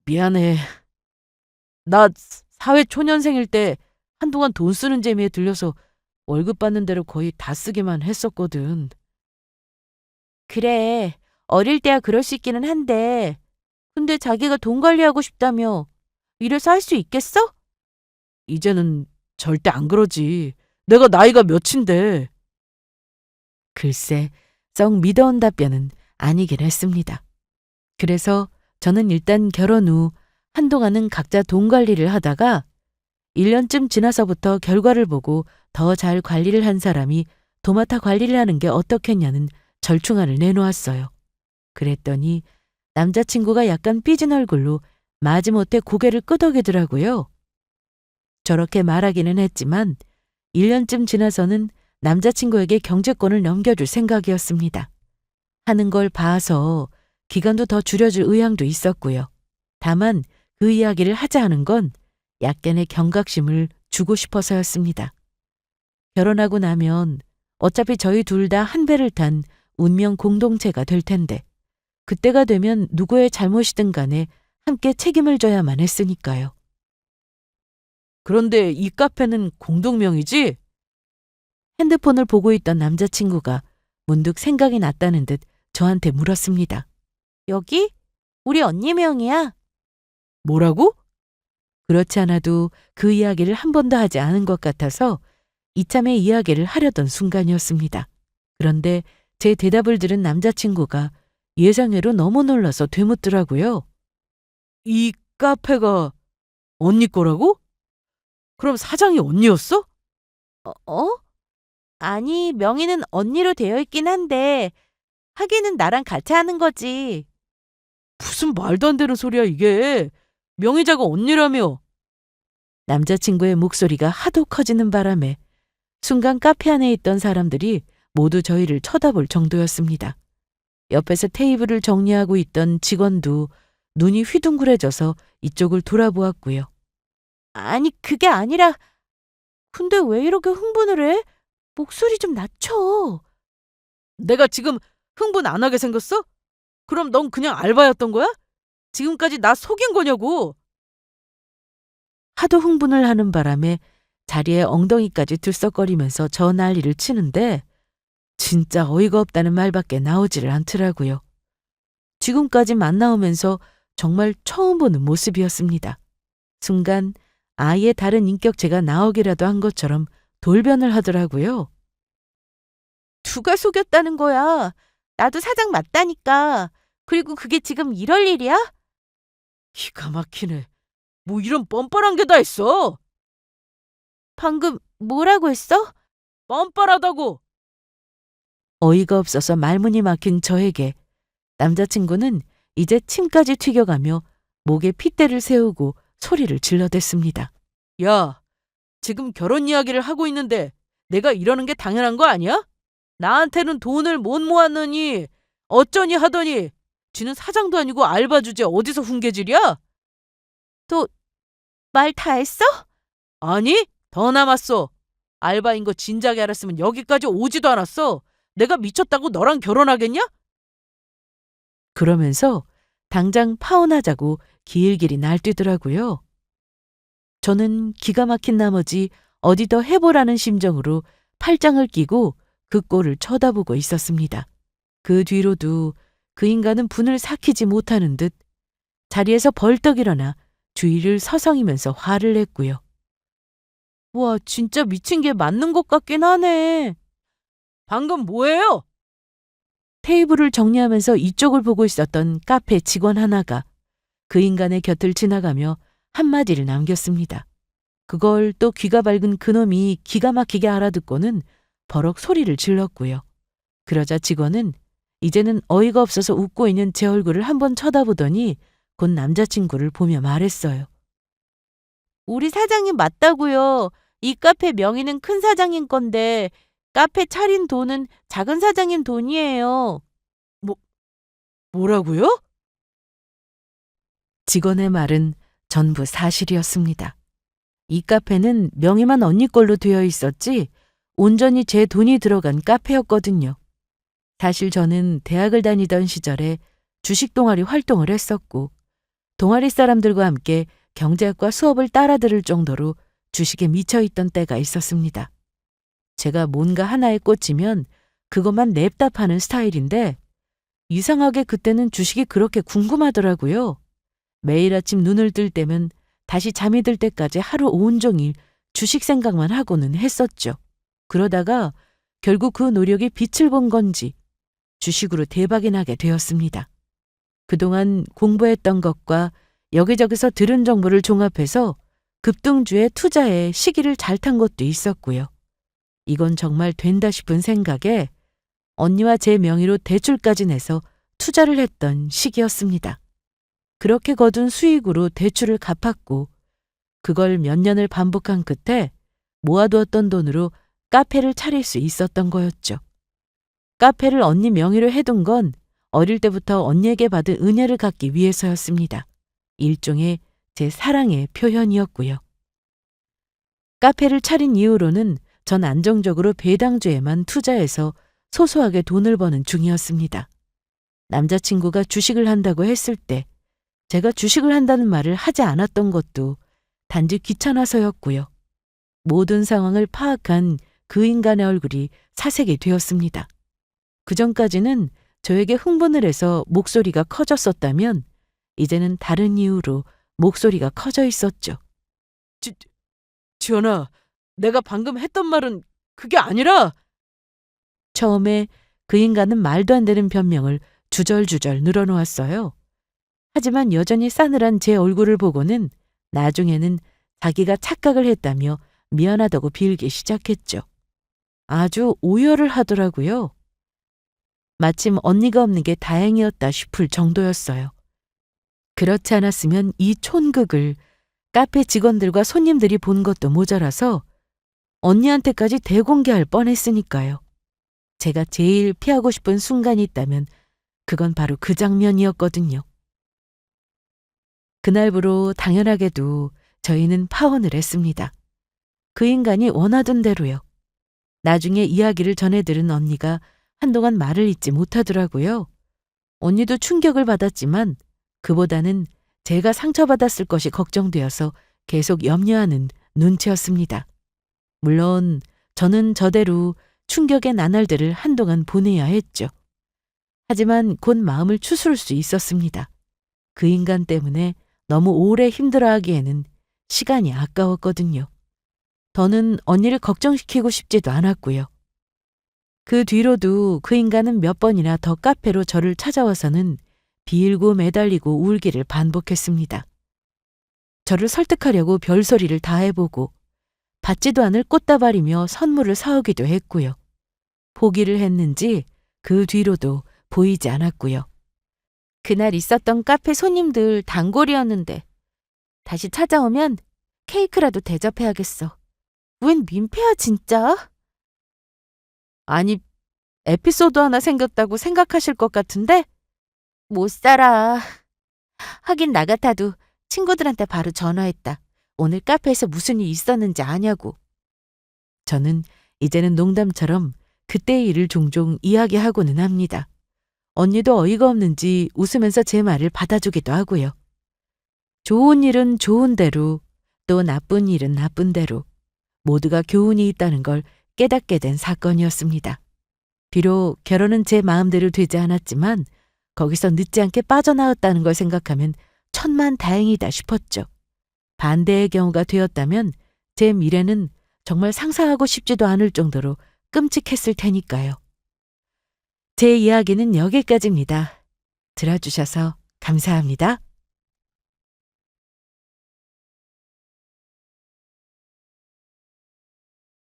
A: 미안해. 나 사회 초년생일 때 한동안 돈 쓰는 재미에 들려서 월급 받는 대로 거의 다 쓰기만 했었거든.
B: 그래, 어릴 때야 그럴 수 있기는 한데, 근데 자기가 돈 관리하고 싶다며 이래서 할 수 있겠어?
A: 이제는 절대 안 그러지. 내가 나이가 몇인데. 글쎄, 썩 믿어온 답변은 아니긴 했습니다. 그래서 저는 일단 결혼 후 한동안은 각자 돈 관리를 하다가 1년쯤 지나서부터 결과를 보고 더 잘 관리를 한 사람이 도맡아 관리를 하는 게 어떻겠냐는 절충안을 내놓았어요. 그랬더니 남자친구가 약간 삐진 얼굴로 마지못해 고개를 끄덕이더라고요. 저렇게 말하기는 했지만 1년쯤 지나서는 남자친구에게 경제권을 넘겨줄 생각이었습니다. 하는 걸 봐서 기간도 더 줄여줄 의향도 있었고요. 다만 그 이야기를 하자 하는 건 약간의 경각심을 주고 싶어서였습니다. 결혼하고 나면 어차피 저희 둘 다 한 배를 탄 운명 공동체가 될 텐데 그때가 되면 누구의 잘못이든 간에 함께 책임을 져야만 했으니까요. 그런데 이 카페는 공동명의지? 핸드폰을 보고 있던 남자친구가 문득 생각이 났다는 듯 저한테 물었습니다.
B: 여기? 우리 언니 명이야.
A: 뭐라고? 그렇지 않아도 그 이야기를 한 번도 하지 않은 것 같아서 이참에 이야기를 하려던 순간이었습니다. 그런데 제 대답을 들은 남자친구가 예상외로 너무 놀라서 되묻더라고요. 이 카페가 언니 거라고? 그럼 사장이 언니였어?
B: 어? 아니, 명의는 언니로 되어 있긴 한데, 하기는 나랑 같이 하는 거지.
A: 무슨 말도 안 되는 소리야 이게. 명의자가 언니라며. 남자친구의 목소리가 하도 커지는 바람에 순간 카페 안에 있던 사람들이 모두 저희를 쳐다볼 정도였습니다. 옆에서 테이블을 정리하고 있던 직원도 눈이 휘둥그레져서 이쪽을 돌아보았고요.
B: 아니, 그게 아니라, 근데 왜 이렇게 흥분을 해? 목소리 좀 낮춰.
A: 내가 지금 흥분 안 하게 생겼어? 그럼 넌 그냥 알바였던 거야? 지금까지 나 속인 거냐고. 하도 흥분을 하는 바람에 자리에 엉덩이까지 들썩거리면서 저 난리를 치는데 진짜 어이가 없다는 말밖에 나오지를 않더라고요. 지금까지 만나오면서 정말 처음 보는 모습이었습니다. 순간 아예 다른 인격체가 나오기라도 한 것처럼 돌변을 하더라고요.
B: 누가 속였다는 거야? 나도 사장 맞다니까. 그리고 그게 지금 이럴 일이야?
A: 기가 막히네. 뭐 이런 뻔뻔한 게 다 있어.
B: 방금 뭐라고 했어?
A: 뻔뻔하다고. 어이가 없어서 말문이 막힌 저에게 남자친구는 이제 침까지 튀겨가며 목에 핏대를 세우고 소리를 질러댔습니다. 야, 지금 결혼 이야기를 하고 있는데 내가 이러는 게 당연한 거 아니야? 나한테는 돈을 못 모았느니 어쩌니 하더니 쥐는 사장도 아니고 알바 주제 어디서 훈계질이야?
B: 말 다 했어?
A: 아니, 더 남았어. 알바인 거 진작에 알았으면 여기까지 오지도 않았어. 내가 미쳤다고 너랑 결혼하겠냐? 그러면서 당장 파혼하자고 길길이 날뛰더라고요. 저는 기가 막힌 나머지 어디 더 해보라는 심정으로 팔짱을 끼고 그 꼴을 쳐다보고 있었습니다. 그 뒤로도 그 인간은 분을 삭히지 못하는 듯 자리에서 벌떡 일어나 주위를 서성이면서 화를 냈고요. 와, 진짜 미친 게 맞는 것 같긴 하네. 방금 뭐예요? 테이블을 정리하면서 이쪽을 보고 있었던 카페 직원 하나가 그 인간의 곁을 지나가며 한마디를 남겼습니다. 그걸 또 귀가 밝은 그놈이 기가 막히게 알아듣고는 버럭 소리를 질렀고요. 그러자 직원은 이제는 어이가 없어서 웃고 있는 제 얼굴을 한번 쳐다보더니 곧 남자친구를 보며 말했어요.
B: 우리 사장님 맞다고요. 이 카페 명의는 큰 사장님 건데 카페 차린 돈은 작은 사장님 돈이에요.
A: 뭐라고요? 직원의 말은 전부 사실이었습니다. 이 카페는 명의만 언니 걸로 되어 있었지 온전히 제 돈이 들어간 카페였거든요. 사실 저는 대학을 다니던 시절에 주식 동아리 활동을 했었고 동아리 사람들과 함께 경제학과 수업을 따라 들을 정도로 주식에 미쳐 있던 때가 있었습니다. 제가 뭔가 하나에 꽂히면 그것만 냅다 파는 스타일인데 이상하게 그때는 주식이 그렇게 궁금하더라고요. 매일 아침 눈을 뜰 때면 다시 잠이 들 때까지 하루 온종일 주식 생각만 하고는 했었죠. 그러다가 결국 그 노력이 빛을 본 건지 주식으로 대박이 나게 되었습니다. 그동안 공부했던 것과 여기저기서 들은 정보를 종합해서 급등주에 투자에 시기를 잘 탄 것도 있었고요. 이건 정말 된다 싶은 생각에 언니와 제 명의로 대출까지 내서 투자를 했던 시기였습니다. 그렇게 거둔 수익으로 대출을 갚았고 그걸 몇 년을 반복한 끝에 모아두었던 돈으로 카페를 차릴 수 있었던 거였죠. 카페를 언니 명의로 해둔 건 어릴 때부터 언니에게 받은 은혜를 갚기 위해서였습니다. 일종의 제 사랑의 표현이었고요. 카페를 차린 이후로는 전 안정적으로 배당주에만 투자해서 소소하게 돈을 버는 중이었습니다. 남자친구가 주식을 한다고 했을 때 제가 주식을 한다는 말을 하지 않았던 것도 단지 귀찮아서였고요. 모든 상황을 파악한 그 인간의 얼굴이 사색이 되었습니다. 그전까지는 저에게 흥분을 해서 목소리가 커졌었다면 이제는 다른 이유로 목소리가 커져 있었죠. 지연아, 내가 방금 했던 말은 그게 아니라... 처음에 그 인간은 말도 안 되는 변명을 주절주절 늘어놓았어요. 하지만 여전히 싸늘한 제 얼굴을 보고는 나중에는 자기가 착각을 했다며 미안하다고 빌기 시작했죠. 아주 오열을 하더라고요. 마침 언니가 없는 게 다행이었다 싶을 정도였어요. 그렇지 않았으면 이 촌극을 카페 직원들과 손님들이 본 것도 모자라서 언니한테까지 대공개할 뻔했으니까요. 제가 제일 피하고 싶은 순간이 있다면 그건 바로 그 장면이었거든요. 그날부로 당연하게도 저희는 파혼을 했습니다. 그 인간이 원하던 대로요. 나중에 이야기를 전해들은 언니가 한동안 말을 잇지 못하더라고요. 언니도 충격을 받았지만 그보다는 제가 상처받았을 것이 걱정되어서 계속 염려하는 눈치였습니다. 물론 저는 저대로 충격의 나날들을 한동안 보내야 했죠. 하지만 곧 마음을 추스를 수 있었습니다. 그 인간 때문에 너무 오래 힘들어하기에는 시간이 아까웠거든요. 더는 언니를 걱정시키고 싶지도 않았고요. 그 뒤로도 그 인간은 몇 번이나 더 카페로 저를 찾아와서는 비일고 매달리고 울기를 반복했습니다. 저를 설득하려고 별소리를 다 해보고 받지도 않을 꽃다발이며 선물을 사오기도 했고요. 포기를 했는지 그 뒤로도 보이지 않았고요.
B: 그날 있었던 카페 손님들 단골이었는데 다시 찾아오면 케이크라도 대접해야겠어. 웬 민폐야 진짜?
A: 아니, 에피소드 하나 생겼다고 생각하실 것 같은데
B: 못 살아. 하긴 나 같아도 친구들한테 바로 전화했다. 오늘 카페에서 무슨 일 있었는지 아냐고.
A: 저는 이제는 농담처럼 그때의 일을 종종 이야기하고는 합니다. 언니도 어이가 없는지 웃으면서 제 말을 받아주기도 하고요. 좋은 일은 좋은 대로, 또 나쁜 일은 나쁜 대로 모두가 교훈이 있다는 걸 깨닫게 된 사건이었습니다. 비록 결혼은 제 마음대로 되지 않았지만 거기서 늦지 않게 빠져나왔다는 걸 생각하면 천만 다행이다 싶었죠. 반대의 경우가 되었다면 제 미래는 정말 상상하고 싶지도 않을 정도로 끔찍했을 테니까요. 제 이야기는 여기까지입니다. 들어주셔서 감사합니다.